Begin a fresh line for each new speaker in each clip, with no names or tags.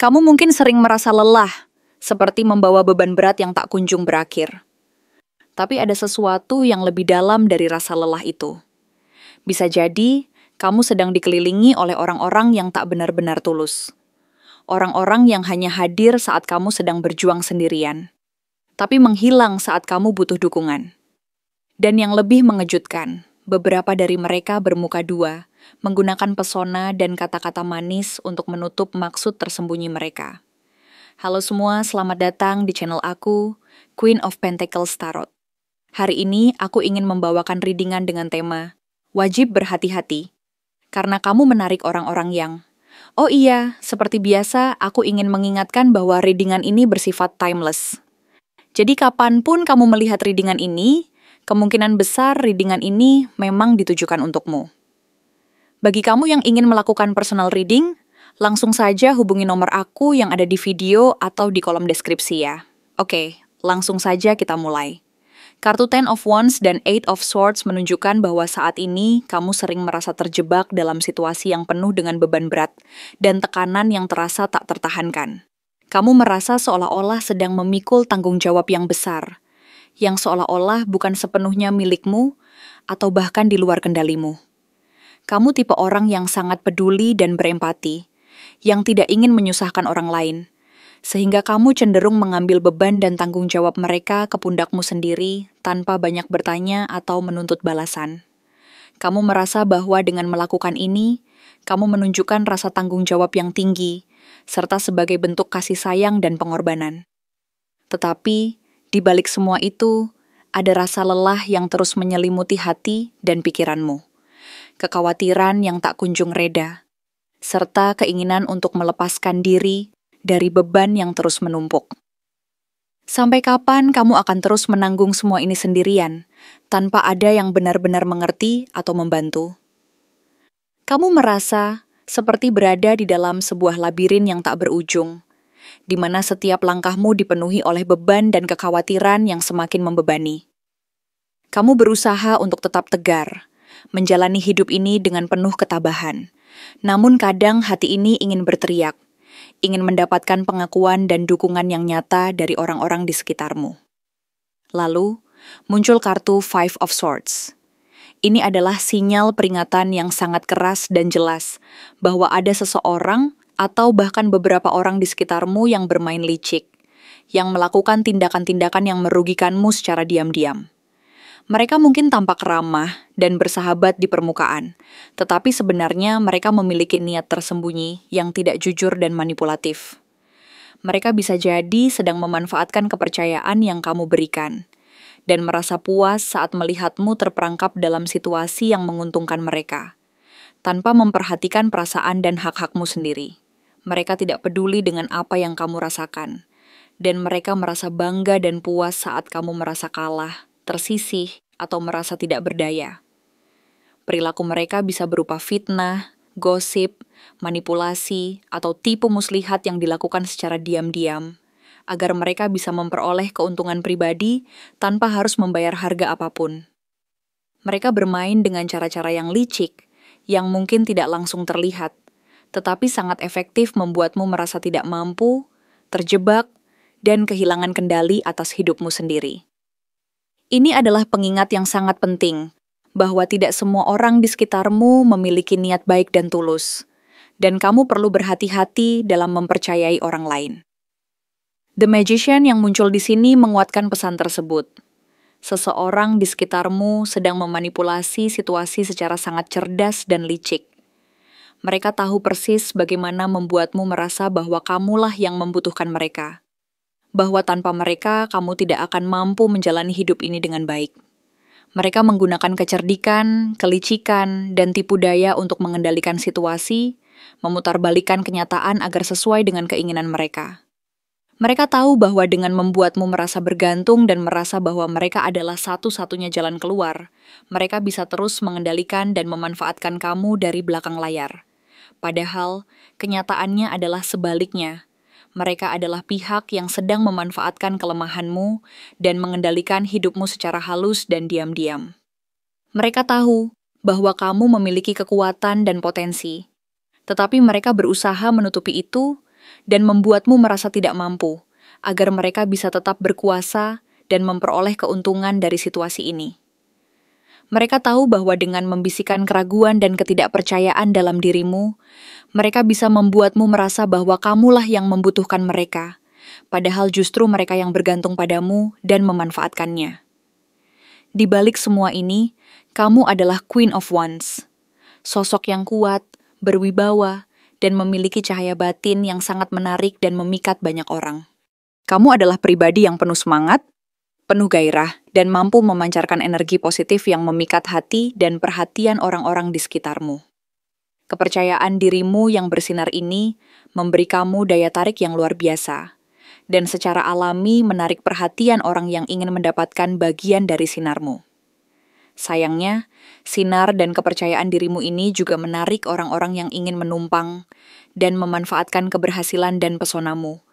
Kamu mungkin sering merasa lelah, seperti membawa beban berat yang tak kunjung berakhir. Tapi ada sesuatu yang lebih dalam dari rasa lelah itu. Bisa jadi, kamu sedang dikelilingi oleh orang-orang yang tak benar-benar tulus. Orang-orang yang hanya hadir saat kamu sedang berjuang sendirian, tapi menghilang saat kamu butuh dukungan. Dan yang lebih mengejutkan, beberapa dari mereka bermuka dua, menggunakan pesona dan kata-kata manis untuk menutup maksud tersembunyi mereka. Halo semua, selamat datang di channel aku, Queen of Pentacles Tarot. Hari ini aku ingin membawakan readingan dengan tema Wajib Berhati-hati, karena kamu menarik orang-orang yang oh iya, seperti biasa aku ingin mengingatkan bahwa readingan ini bersifat timeless. Jadi kapanpun kamu melihat readingan ini, kemungkinan besar readingan ini memang ditujukan untukmu. Bagi kamu yang ingin melakukan personal reading, langsung saja hubungi nomor aku yang ada di video atau di kolom deskripsi ya. Oke, langsung saja kita mulai. Kartu Ten of Wands dan Eight of Swords menunjukkan bahwa saat ini kamu sering merasa terjebak dalam situasi yang penuh dengan beban berat dan tekanan yang terasa tak tertahankan. Kamu merasa seolah-olah sedang memikul tanggung jawab yang besar, yang seolah-olah bukan sepenuhnya milikmu atau bahkan di luar kendalimu. Kamu tipe orang yang sangat peduli dan berempati, yang tidak ingin menyusahkan orang lain, sehingga kamu cenderung mengambil beban dan tanggung jawab mereka ke pundakmu sendiri tanpa banyak bertanya atau menuntut balasan. Kamu merasa bahwa dengan melakukan ini, kamu menunjukkan rasa tanggung jawab yang tinggi, serta sebagai bentuk kasih sayang dan pengorbanan. Tetapi, di balik semua itu, ada rasa lelah yang terus menyelimuti hati dan pikiranmu. Kekhawatiran yang tak kunjung reda, serta keinginan untuk melepaskan diri dari beban yang terus menumpuk. Sampai kapan kamu akan terus menanggung semua ini sendirian, tanpa ada yang benar-benar mengerti atau membantu? Kamu merasa seperti berada di dalam sebuah labirin yang tak berujung, di mana setiap langkahmu dipenuhi oleh beban dan kekhawatiran yang semakin membebani. Kamu berusaha untuk tetap tegar, menjalani hidup ini dengan penuh ketabahan, namun kadang hati ini ingin berteriak, ingin mendapatkan pengakuan dan dukungan yang nyata dari orang-orang di sekitarmu. Lalu, muncul kartu Five of Swords. Ini adalah sinyal peringatan yang sangat keras dan jelas bahwa ada seseorang atau bahkan beberapa orang di sekitarmu yang bermain licik, yang melakukan tindakan-tindakan yang merugikanmu secara diam-diam. Mereka mungkin tampak ramah dan bersahabat di permukaan, tetapi sebenarnya mereka memiliki niat tersembunyi yang tidak jujur dan manipulatif. Mereka bisa jadi sedang memanfaatkan kepercayaan yang kamu berikan, dan merasa puas saat melihatmu terperangkap dalam situasi yang menguntungkan mereka, tanpa memperhatikan perasaan dan hak-hakmu sendiri. Mereka tidak peduli dengan apa yang kamu rasakan, dan mereka merasa bangga dan puas saat kamu merasa kalah, tersisih, atau merasa tidak berdaya. Perilaku mereka bisa berupa fitnah, gosip, manipulasi, atau tipu muslihat yang dilakukan secara diam-diam, agar mereka bisa memperoleh keuntungan pribadi tanpa harus membayar harga apapun. Mereka bermain dengan cara-cara yang licik, yang mungkin tidak langsung terlihat, tetapi sangat efektif membuatmu merasa tidak mampu, terjebak, dan kehilangan kendali atas hidupmu sendiri. Ini adalah pengingat yang sangat penting, bahwa tidak semua orang di sekitarmu memiliki niat baik dan tulus, dan kamu perlu berhati-hati dalam mempercayai orang lain. The Magician yang muncul di sini menguatkan pesan tersebut. Seseorang di sekitarmu sedang memanipulasi situasi secara sangat cerdas dan licik. Mereka tahu persis bagaimana membuatmu merasa bahwa kamulah yang membutuhkan mereka, bahwa tanpa mereka, kamu tidak akan mampu menjalani hidup ini dengan baik. Mereka menggunakan kecerdikan, kelicikan, dan tipu daya untuk mengendalikan situasi, memutarbalikkan kenyataan agar sesuai dengan keinginan mereka. Mereka tahu bahwa dengan membuatmu merasa bergantung dan merasa bahwa mereka adalah satu-satunya jalan keluar, mereka bisa terus mengendalikan dan memanfaatkan kamu dari belakang layar. Padahal, kenyataannya adalah sebaliknya. Mereka adalah pihak yang sedang memanfaatkan kelemahanmu dan mengendalikan hidupmu secara halus dan diam-diam. Mereka tahu bahwa kamu memiliki kekuatan dan potensi, tetapi mereka berusaha menutupi itu dan membuatmu merasa tidak mampu, agar mereka bisa tetap berkuasa dan memperoleh keuntungan dari situasi ini. Mereka tahu bahwa dengan membisikkan keraguan dan ketidakpercayaan dalam dirimu, mereka bisa membuatmu merasa bahwa kamulah yang membutuhkan mereka, padahal justru mereka yang bergantung padamu dan memanfaatkannya. Di balik semua ini, kamu adalah Queen of Wands, sosok yang kuat, berwibawa, dan memiliki cahaya batin yang sangat menarik dan memikat banyak orang. Kamu adalah pribadi yang penuh semangat, penuh gairah, dan mampu memancarkan energi positif yang memikat hati dan perhatian orang-orang di sekitarmu. Kepercayaan dirimu yang bersinar ini memberi kamu daya tarik yang luar biasa, dan secara alami menarik perhatian orang yang ingin mendapatkan bagian dari sinarmu. Sayangnya, sinar dan kepercayaan dirimu ini juga menarik orang-orang yang ingin menumpang dan memanfaatkan keberhasilan dan pesonamu,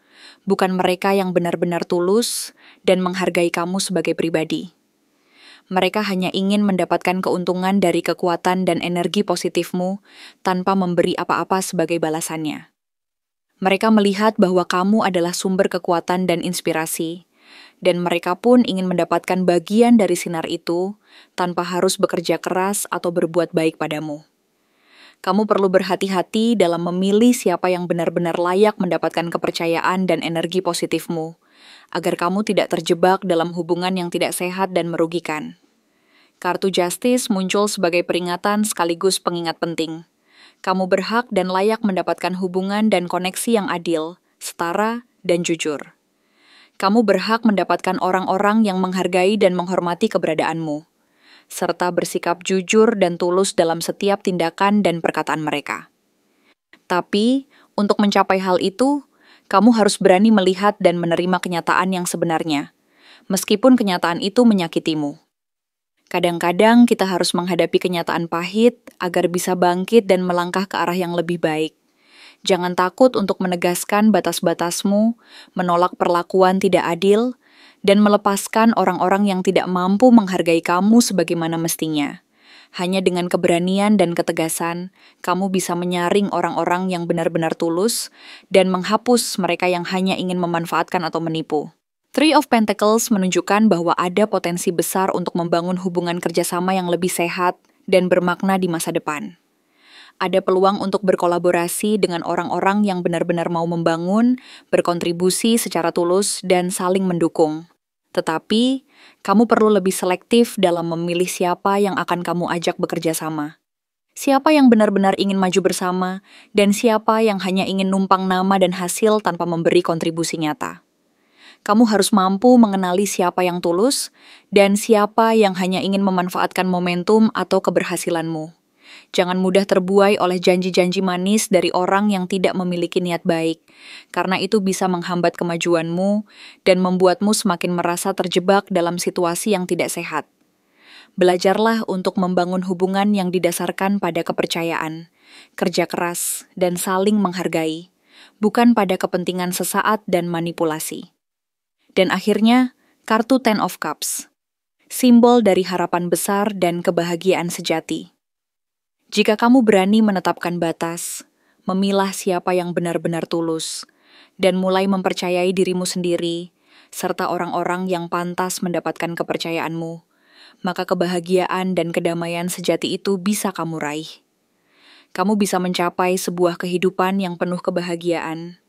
bukan mereka yang benar-benar tulus dan menghargai kamu sebagai pribadi. Mereka hanya ingin mendapatkan keuntungan dari kekuatan dan energi positifmu tanpa memberi apa-apa sebagai balasannya. Mereka melihat bahwa kamu adalah sumber kekuatan dan inspirasi, dan mereka pun ingin mendapatkan bagian dari sinar itu tanpa harus bekerja keras atau berbuat baik padamu. Kamu perlu berhati-hati dalam memilih siapa yang benar-benar layak mendapatkan kepercayaan dan energi positifmu, agar kamu tidak terjebak dalam hubungan yang tidak sehat dan merugikan. Kartu Justice muncul sebagai peringatan sekaligus pengingat penting. Kamu berhak dan layak mendapatkan hubungan dan koneksi yang adil, setara, dan jujur. Kamu berhak mendapatkan orang-orang yang menghargai dan menghormati keberadaanmu, serta bersikap jujur dan tulus dalam setiap tindakan dan perkataan mereka. Tapi, untuk mencapai hal itu, kamu harus berani melihat dan menerima kenyataan yang sebenarnya, meskipun kenyataan itu menyakitimu. Kadang-kadang kita harus menghadapi kenyataan pahit agar bisa bangkit dan melangkah ke arah yang lebih baik. Jangan takut untuk menegaskan batas-batasmu, menolak perlakuan tidak adil, dan melepaskan orang-orang yang tidak mampu menghargai kamu sebagaimana mestinya. Hanya dengan keberanian dan ketegasan, kamu bisa menyaring orang-orang yang benar-benar tulus dan menghapus mereka yang hanya ingin memanfaatkan atau menipu. Three of Pentacles menunjukkan bahwa ada potensi besar untuk membangun hubungan kerjasama yang lebih sehat dan bermakna di masa depan. Ada peluang untuk berkolaborasi dengan orang-orang yang benar-benar mau membangun, berkontribusi secara tulus, dan saling mendukung. Tetapi, kamu perlu lebih selektif dalam memilih siapa yang akan kamu ajak bekerja sama. Siapa yang benar-benar ingin maju bersama, dan siapa yang hanya ingin numpang nama dan hasil tanpa memberi kontribusi nyata. Kamu harus mampu mengenali siapa yang tulus, dan siapa yang hanya ingin memanfaatkan momentum atau keberhasilanmu. Jangan mudah terbuai oleh janji-janji manis dari orang yang tidak memiliki niat baik, karena itu bisa menghambat kemajuanmu dan membuatmu semakin merasa terjebak dalam situasi yang tidak sehat. Belajarlah untuk membangun hubungan yang didasarkan pada kepercayaan, kerja keras, dan saling menghargai, bukan pada kepentingan sesaat dan manipulasi. Dan akhirnya, kartu Ten of Cups, simbol dari harapan besar dan kebahagiaan sejati. Jika kamu berani menetapkan batas, memilah siapa yang benar-benar tulus, dan mulai mempercayai dirimu sendiri, serta orang-orang yang pantas mendapatkan kepercayaanmu, maka kebahagiaan dan kedamaian sejati itu bisa kamu raih. Kamu bisa mencapai sebuah kehidupan yang penuh kebahagiaan,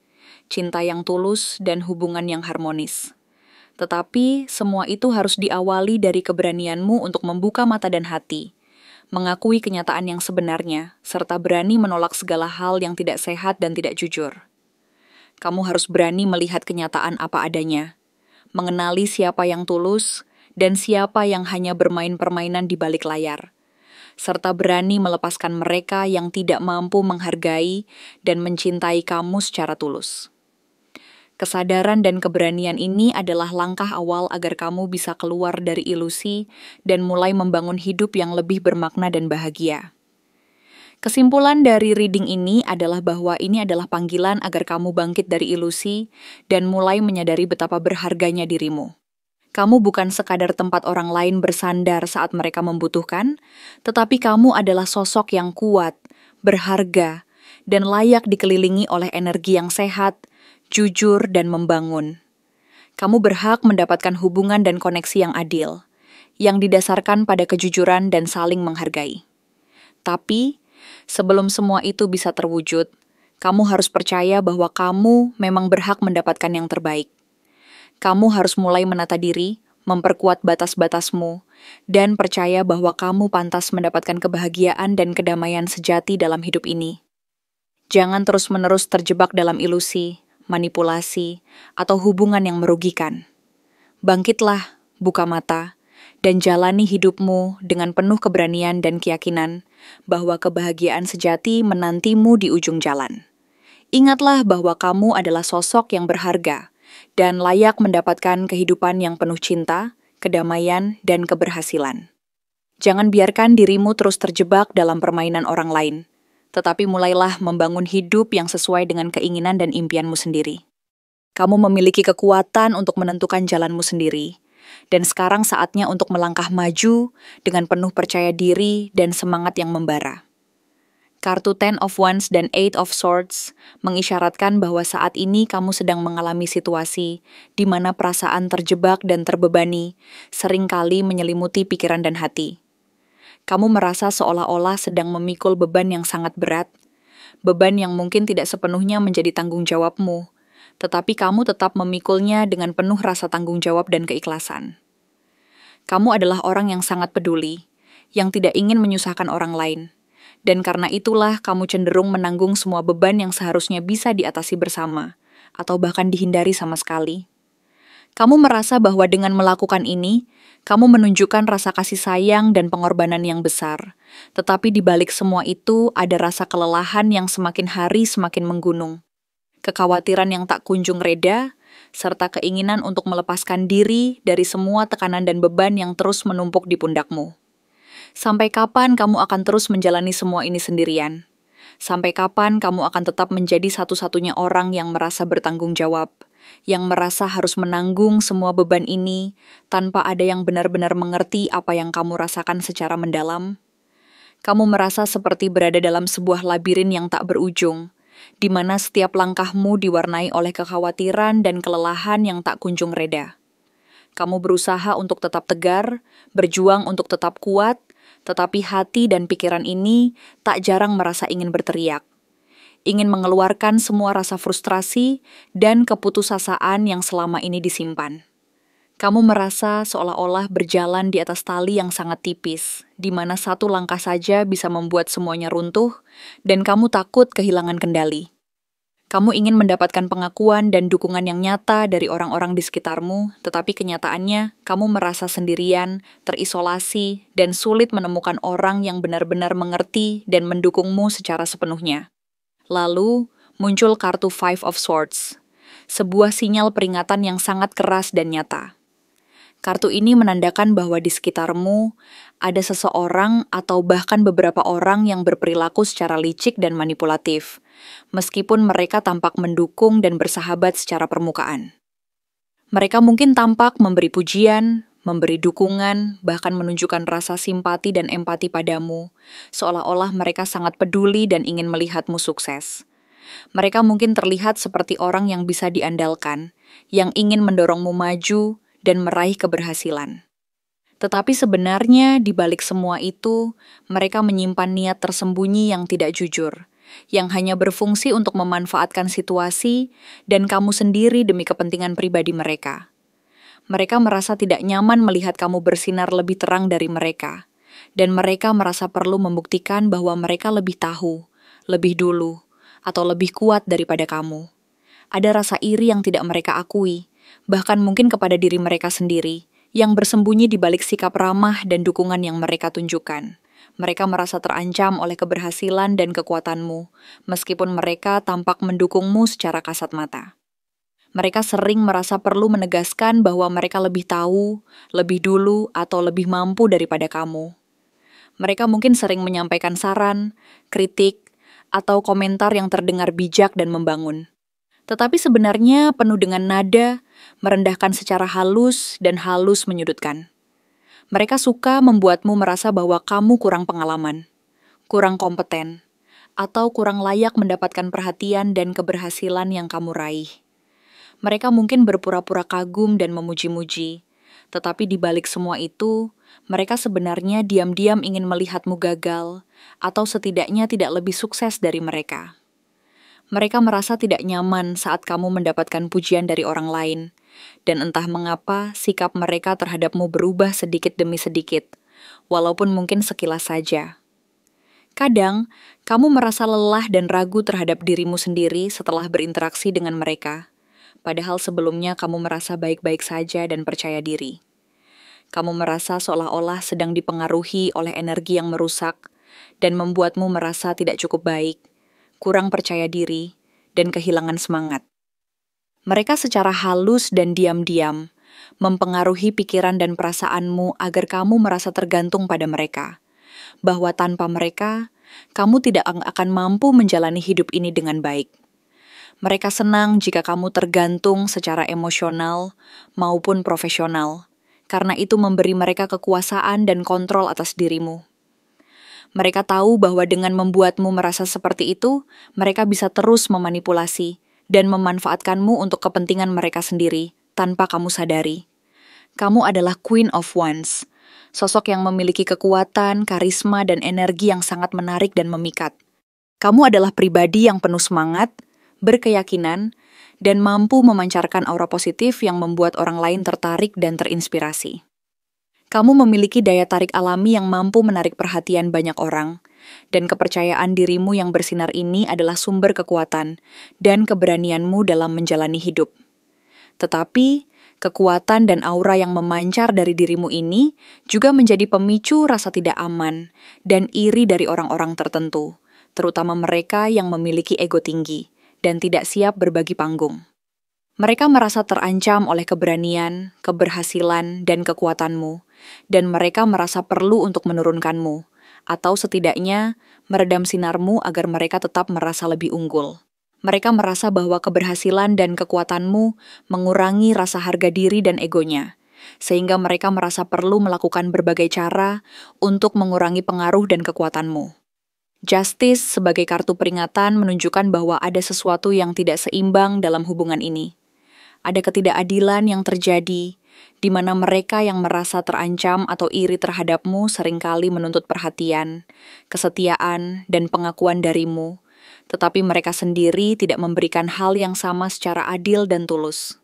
cinta yang tulus, dan hubungan yang harmonis. Tetapi semua itu harus diawali dari keberanianmu untuk membuka mata dan hati, mengakui kenyataan yang sebenarnya, serta berani menolak segala hal yang tidak sehat dan tidak jujur. Kamu harus berani melihat kenyataan apa adanya, mengenali siapa yang tulus dan siapa yang hanya bermain permainan di balik layar, serta berani melepaskan mereka yang tidak mampu menghargai dan mencintai kamu secara tulus. Kesadaran dan keberanian ini adalah langkah awal agar kamu bisa keluar dari ilusi dan mulai membangun hidup yang lebih bermakna dan bahagia. Kesimpulan dari reading ini adalah bahwa ini adalah panggilan agar kamu bangkit dari ilusi dan mulai menyadari betapa berharganya dirimu. Kamu bukan sekadar tempat orang lain bersandar saat mereka membutuhkan, tetapi kamu adalah sosok yang kuat, berharga, dan layak dikelilingi oleh energi yang sehat, jujur, dan membangun. Kamu berhak mendapatkan hubungan dan koneksi yang adil, yang didasarkan pada kejujuran dan saling menghargai. Tapi, sebelum semua itu bisa terwujud, kamu harus percaya bahwa kamu memang berhak mendapatkan yang terbaik. Kamu harus mulai menata diri, memperkuat batas-batasmu, dan percaya bahwa kamu pantas mendapatkan kebahagiaan dan kedamaian sejati dalam hidup ini. Jangan terus-menerus terjebak dalam ilusi, manipulasi, atau hubungan yang merugikan. Bangkitlah, buka mata, dan jalani hidupmu dengan penuh keberanian dan keyakinan bahwa kebahagiaan sejati menantimu di ujung jalan. Ingatlah bahwa kamu adalah sosok yang berharga dan layak mendapatkan kehidupan yang penuh cinta, kedamaian, dan keberhasilan. Jangan biarkan dirimu terus terjebak dalam permainan orang lain, tetapi mulailah membangun hidup yang sesuai dengan keinginan dan impianmu sendiri. Kamu memiliki kekuatan untuk menentukan jalanmu sendiri, dan sekarang saatnya untuk melangkah maju dengan penuh percaya diri dan semangat yang membara. Kartu Ten of Wands dan Eight of Swords mengisyaratkan bahwa saat ini kamu sedang mengalami situasi di mana perasaan terjebak dan terbebani seringkali menyelimuti pikiran dan hati. Kamu merasa seolah-olah sedang memikul beban yang sangat berat, beban yang mungkin tidak sepenuhnya menjadi tanggung jawabmu, tetapi kamu tetap memikulnya dengan penuh rasa tanggung jawab dan keikhlasan. Kamu adalah orang yang sangat peduli, yang tidak ingin menyusahkan orang lain. Dan karena itulah kamu cenderung menanggung semua beban yang seharusnya bisa diatasi bersama, atau bahkan dihindari sama sekali. Kamu merasa bahwa dengan melakukan ini, kamu menunjukkan rasa kasih sayang dan pengorbanan yang besar. Tetapi di balik semua itu ada rasa kelelahan yang semakin hari semakin menggunung. Kekhawatiran yang tak kunjung reda, serta keinginan untuk melepaskan diri dari semua tekanan dan beban yang terus menumpuk di pundakmu. Sampai kapan kamu akan terus menjalani semua ini sendirian? Sampai kapan kamu akan tetap menjadi satu-satunya orang yang merasa bertanggung jawab, yang merasa harus menanggung semua beban ini tanpa ada yang benar-benar mengerti apa yang kamu rasakan secara mendalam? Kamu merasa seperti berada dalam sebuah labirin yang tak berujung, di mana setiap langkahmu diwarnai oleh kekhawatiran dan kelelahan yang tak kunjung reda. Kamu berusaha untuk tetap tegar, berjuang untuk tetap kuat, tetapi hati dan pikiran ini tak jarang merasa ingin berteriak. Ingin mengeluarkan semua rasa frustrasi dan keputusasaan yang selama ini disimpan. Kamu merasa seolah-olah berjalan di atas tali yang sangat tipis, di mana satu langkah saja bisa membuat semuanya runtuh, dan kamu takut kehilangan kendali. Kamu ingin mendapatkan pengakuan dan dukungan yang nyata dari orang-orang di sekitarmu, tetapi kenyataannya kamu merasa sendirian, terisolasi, dan sulit menemukan orang yang benar-benar mengerti dan mendukungmu secara sepenuhnya. Lalu, muncul kartu Five of Swords, sebuah sinyal peringatan yang sangat keras dan nyata. Kartu ini menandakan bahwa di sekitarmu ada seseorang atau bahkan beberapa orang yang berperilaku secara licik dan manipulatif, meskipun mereka tampak mendukung dan bersahabat secara permukaan. Mereka mungkin tampak memberi pujian, memberi dukungan, bahkan menunjukkan rasa simpati dan empati padamu, seolah-olah mereka sangat peduli dan ingin melihatmu sukses. Mereka mungkin terlihat seperti orang yang bisa diandalkan, yang ingin mendorongmu maju dan meraih keberhasilan. Tetapi sebenarnya di balik semua itu, mereka menyimpan niat tersembunyi yang tidak jujur, yang hanya berfungsi untuk memanfaatkan situasi dan kamu sendiri demi kepentingan pribadi mereka. Mereka merasa tidak nyaman melihat kamu bersinar lebih terang dari mereka, dan mereka merasa perlu membuktikan bahwa mereka lebih tahu, lebih dulu, atau lebih kuat daripada kamu. Ada rasa iri yang tidak mereka akui, bahkan mungkin kepada diri mereka sendiri, yang bersembunyi di balik sikap ramah dan dukungan yang mereka tunjukkan. Mereka merasa terancam oleh keberhasilan dan kekuatanmu, meskipun mereka tampak mendukungmu secara kasat mata. Mereka sering merasa perlu menegaskan bahwa mereka lebih tahu, lebih dulu, atau lebih mampu daripada kamu. Mereka mungkin sering menyampaikan saran, kritik, atau komentar yang terdengar bijak dan membangun. Tetapi sebenarnya penuh dengan nada, merendahkan secara halus dan halus menyudutkan. Mereka suka membuatmu merasa bahwa kamu kurang pengalaman, kurang kompeten, atau kurang layak mendapatkan perhatian dan keberhasilan yang kamu raih. Mereka mungkin berpura-pura kagum dan memuji-muji, tetapi di balik semua itu, mereka sebenarnya diam-diam ingin melihatmu gagal, atau setidaknya tidak lebih sukses dari mereka. Mereka merasa tidak nyaman saat kamu mendapatkan pujian dari orang lain, dan entah mengapa sikap mereka terhadapmu berubah sedikit demi sedikit, walaupun mungkin sekilas saja. Kadang, kamu merasa lelah dan ragu terhadap dirimu sendiri setelah berinteraksi dengan mereka, padahal sebelumnya kamu merasa baik-baik saja dan percaya diri. Kamu merasa seolah-olah sedang dipengaruhi oleh energi yang merusak dan membuatmu merasa tidak cukup baik, kurang percaya diri, dan kehilangan semangat. Mereka secara halus dan diam-diam mempengaruhi pikiran dan perasaanmu agar kamu merasa tergantung pada mereka, bahwa tanpa mereka, kamu tidak akan mampu menjalani hidup ini dengan baik. Mereka senang jika kamu tergantung secara emosional maupun profesional, karena itu memberi mereka kekuasaan dan kontrol atas dirimu. Mereka tahu bahwa dengan membuatmu merasa seperti itu, mereka bisa terus memanipulasi dan memanfaatkanmu untuk kepentingan mereka sendiri tanpa kamu sadari. Kamu adalah Queen of Wands, sosok yang memiliki kekuatan, karisma, dan energi yang sangat menarik dan memikat. Kamu adalah pribadi yang penuh semangat, berkeyakinan, dan mampu memancarkan aura positif yang membuat orang lain tertarik dan terinspirasi. Kamu memiliki daya tarik alami yang mampu menarik perhatian banyak orang, dan kepercayaan dirimu yang bersinar ini adalah sumber kekuatan dan keberanianmu dalam menjalani hidup. Tetapi, kekuatan dan aura yang memancar dari dirimu ini juga menjadi pemicu rasa tidak aman dan iri dari orang-orang tertentu, terutama mereka yang memiliki ego tinggi dan tidak siap berbagi panggung. Mereka merasa terancam oleh keberanian, keberhasilan, dan kekuatanmu, dan mereka merasa perlu untuk menurunkanmu, atau setidaknya meredam sinarmu agar mereka tetap merasa lebih unggul. Mereka merasa bahwa keberhasilan dan kekuatanmu mengurangi rasa harga diri dan egonya, sehingga mereka merasa perlu melakukan berbagai cara untuk mengurangi pengaruh dan kekuatanmu. Justice sebagai kartu peringatan menunjukkan bahwa ada sesuatu yang tidak seimbang dalam hubungan ini. Ada ketidakadilan yang terjadi, di mana mereka yang merasa terancam atau iri terhadapmu seringkali menuntut perhatian, kesetiaan, dan pengakuan darimu, tetapi mereka sendiri tidak memberikan hal yang sama secara adil dan tulus.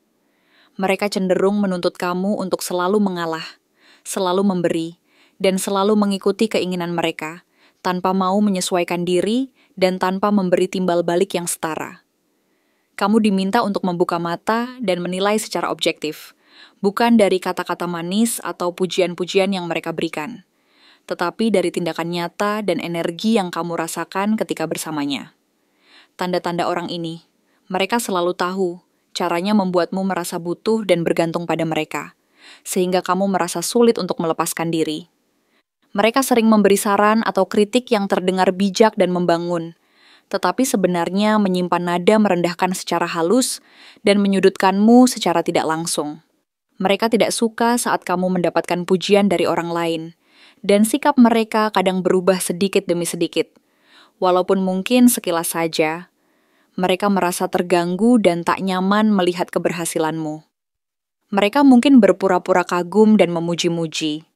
Mereka cenderung menuntut kamu untuk selalu mengalah, selalu memberi, dan selalu mengikuti keinginan mereka, tanpa mau menyesuaikan diri dan tanpa memberi timbal balik yang setara. Kamu diminta untuk membuka mata dan menilai secara objektif, bukan dari kata-kata manis atau pujian-pujian yang mereka berikan, tetapi dari tindakan nyata dan energi yang kamu rasakan ketika bersamanya. Tanda-tanda orang ini, mereka selalu tahu caranya membuatmu merasa butuh dan bergantung pada mereka, sehingga kamu merasa sulit untuk melepaskan diri. Mereka sering memberi saran atau kritik yang terdengar bijak dan membangun, tetapi sebenarnya menyimpan nada merendahkan secara halus dan menyudutkanmu secara tidak langsung. Mereka tidak suka saat kamu mendapatkan pujian dari orang lain, dan sikap mereka kadang berubah sedikit demi sedikit. Walaupun mungkin sekilas saja, mereka merasa terganggu dan tak nyaman melihat keberhasilanmu. Mereka mungkin berpura-pura kagum dan memuji-muji,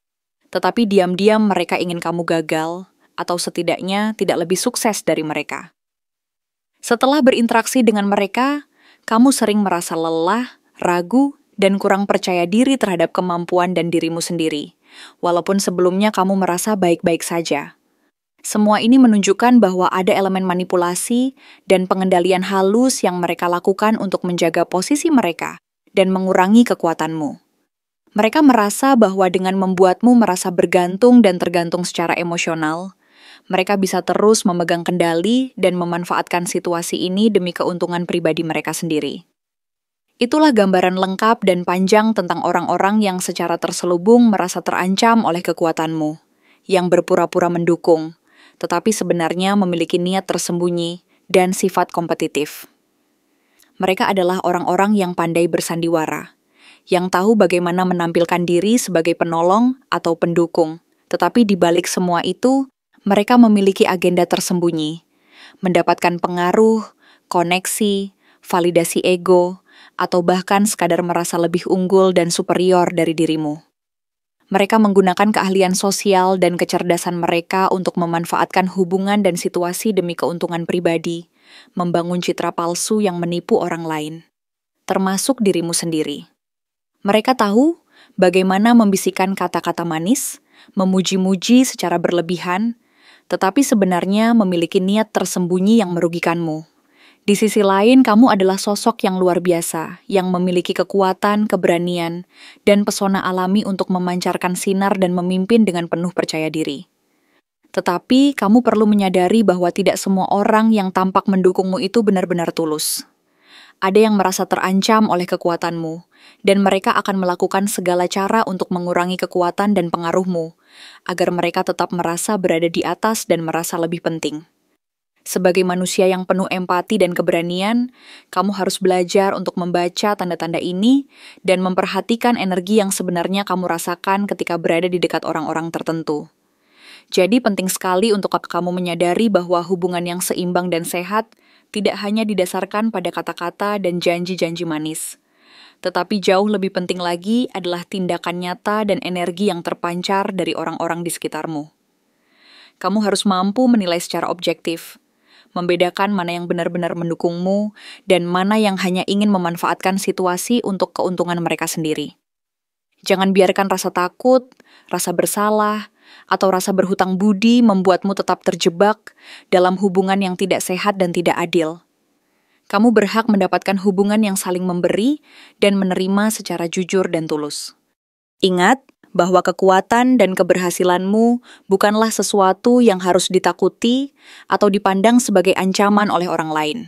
tetapi diam-diam mereka ingin kamu gagal, atau setidaknya tidak lebih sukses dari mereka. Setelah berinteraksi dengan mereka, kamu sering merasa lelah, ragu, dan kurang percaya diri terhadap kemampuan dan dirimu sendiri, walaupun sebelumnya kamu merasa baik-baik saja. Semua ini menunjukkan bahwa ada elemen manipulasi dan pengendalian halus yang mereka lakukan untuk menjaga posisi mereka dan mengurangi kekuatanmu. Mereka merasa bahwa dengan membuatmu merasa bergantung dan tergantung secara emosional, mereka bisa terus memegang kendali dan memanfaatkan situasi ini demi keuntungan pribadi mereka sendiri. Itulah gambaran lengkap dan panjang tentang orang-orang yang secara terselubung merasa terancam oleh kekuatanmu, yang berpura-pura mendukung, tetapi sebenarnya memiliki niat tersembunyi dan sifat kompetitif. Mereka adalah orang-orang yang pandai bersandiwara, yang tahu bagaimana menampilkan diri sebagai penolong atau pendukung, tetapi di balik semua itu, mereka memiliki agenda tersembunyi. mendapatkan pengaruh, koneksi, validasi ego, atau bahkan sekadar merasa lebih unggul dan superior dari dirimu. Mereka menggunakan keahlian sosial dan kecerdasan mereka untuk memanfaatkan hubungan dan situasi demi keuntungan pribadi, membangun citra palsu yang menipu orang lain, termasuk dirimu sendiri. Mereka tahu bagaimana membisikkan kata-kata manis, memuji-muji secara berlebihan, tetapi sebenarnya memiliki niat tersembunyi yang merugikanmu. Di sisi lain, kamu adalah sosok yang luar biasa, yang memiliki kekuatan, keberanian, dan pesona alami untuk memancarkan sinar dan memimpin dengan penuh percaya diri. Tetapi, kamu perlu menyadari bahwa tidak semua orang yang tampak mendukungmu itu benar-benar tulus. Ada yang merasa terancam oleh kekuatanmu, dan mereka akan melakukan segala cara untuk mengurangi kekuatan dan pengaruhmu, agar mereka tetap merasa berada di atas dan merasa lebih penting. Sebagai manusia yang penuh empati dan keberanian, kamu harus belajar untuk membaca tanda-tanda ini dan memperhatikan energi yang sebenarnya kamu rasakan ketika berada di dekat orang-orang tertentu. Jadi penting sekali untuk kamu menyadari bahwa hubungan yang seimbang dan sehat tidak hanya didasarkan pada kata-kata dan janji-janji manis. Tetapi jauh lebih penting lagi adalah tindakan nyata dan energi yang terpancar dari orang-orang di sekitarmu. Kamu harus mampu menilai secara objektif, membedakan mana yang benar-benar mendukungmu dan mana yang hanya ingin memanfaatkan situasi untuk keuntungan mereka sendiri. Jangan biarkan rasa takut, rasa bersalah, atau rasa berhutang budi membuatmu tetap terjebak dalam hubungan yang tidak sehat dan tidak adil. Kamu berhak mendapatkan hubungan yang saling memberi dan menerima secara jujur dan tulus. Ingat bahwa kekuatan dan keberhasilanmu bukanlah sesuatu yang harus ditakuti atau dipandang sebagai ancaman oleh orang lain.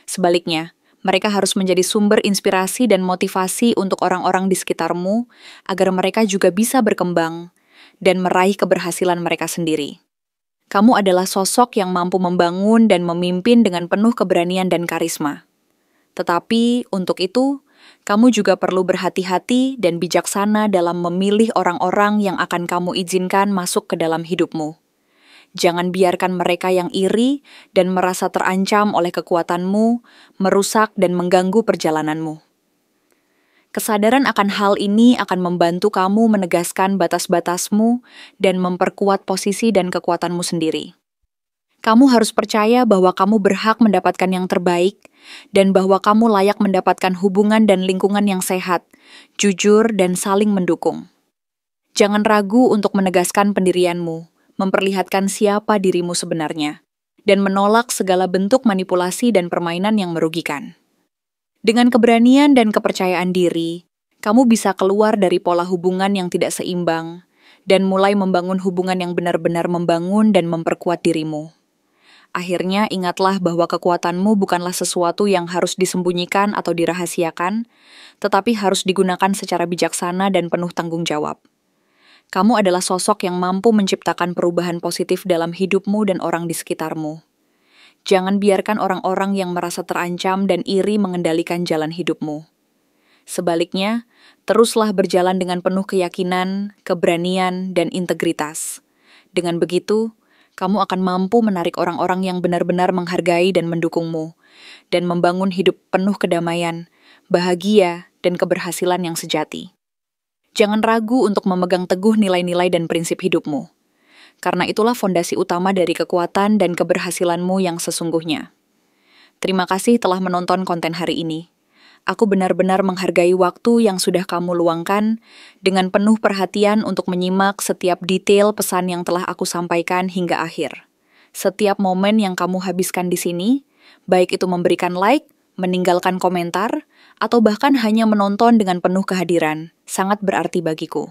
Sebaliknya, mereka harus menjadi sumber inspirasi dan motivasi untuk orang-orang di sekitarmu agar mereka juga bisa berkembang dan meraih keberhasilan mereka sendiri. Kamu adalah sosok yang mampu membangun dan memimpin dengan penuh keberanian dan karisma. Tetapi untuk itu, kamu juga perlu berhati-hati dan bijaksana dalam memilih orang-orang yang akan kamu izinkan masuk ke dalam hidupmu. Jangan biarkan mereka yang iri dan merasa terancam oleh kekuatanmu, merusak dan mengganggu perjalananmu. Kesadaran akan hal ini akan membantu kamu menegaskan batas-batasmu dan memperkuat posisi dan kekuatanmu sendiri. Kamu harus percaya bahwa kamu berhak mendapatkan yang terbaik dan bahwa kamu layak mendapatkan hubungan dan lingkungan yang sehat, jujur, dan saling mendukung. Jangan ragu untuk menegaskan pendirianmu, memperlihatkan siapa dirimu sebenarnya, dan menolak segala bentuk manipulasi dan permainan yang merugikan. Dengan keberanian dan kepercayaan diri, kamu bisa keluar dari pola hubungan yang tidak seimbang dan mulai membangun hubungan yang benar-benar membangun dan memperkuat dirimu. Akhirnya, ingatlah bahwa kekuatanmu bukanlah sesuatu yang harus disembunyikan atau dirahasiakan, tetapi harus digunakan secara bijaksana dan penuh tanggung jawab. Kamu adalah sosok yang mampu menciptakan perubahan positif dalam hidupmu dan orang di sekitarmu. Jangan biarkan orang-orang yang merasa terancam dan iri mengendalikan jalan hidupmu. Sebaliknya, teruslah berjalan dengan penuh keyakinan, keberanian, dan integritas. Dengan begitu, kamu akan mampu menarik orang-orang yang benar-benar menghargai dan mendukungmu, dan membangun hidup penuh kedamaian, bahagia, dan keberhasilan yang sejati. Jangan ragu untuk memegang teguh nilai-nilai dan prinsip hidupmu, karena itulah fondasi utama dari kekuatan dan keberhasilanmu yang sesungguhnya. Terima kasih telah menonton konten hari ini. Aku benar-benar menghargai waktu yang sudah kamu luangkan dengan penuh perhatian untuk menyimak setiap detail pesan yang telah aku sampaikan hingga akhir. Setiap momen yang kamu habiskan di sini, baik itu memberikan like, meninggalkan komentar, atau bahkan hanya menonton dengan penuh kehadiran, sangat berarti bagiku.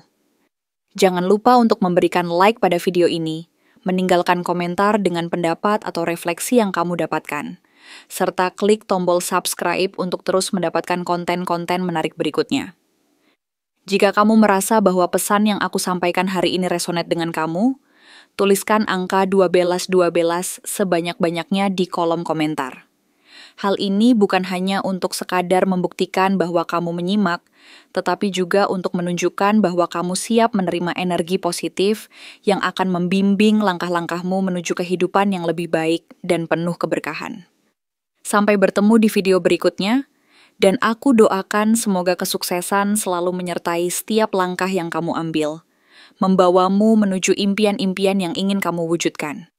Jangan lupa untuk memberikan like pada video ini, meninggalkan komentar dengan pendapat atau refleksi yang kamu dapatkan, serta klik tombol subscribe untuk terus mendapatkan konten-konten menarik berikutnya. Jika kamu merasa bahwa pesan yang aku sampaikan hari ini resonate dengan kamu, tuliskan angka 1212 sebanyak-banyaknya di kolom komentar. Hal ini bukan hanya untuk sekadar membuktikan bahwa kamu menyimak, tetapi juga untuk menunjukkan bahwa kamu siap menerima energi positif yang akan membimbing langkah-langkahmu menuju kehidupan yang lebih baik dan penuh keberkahan. Sampai bertemu di video berikutnya, dan aku doakan semoga kesuksesan selalu menyertai setiap langkah yang kamu ambil, membawamu menuju impian-impian yang ingin kamu wujudkan.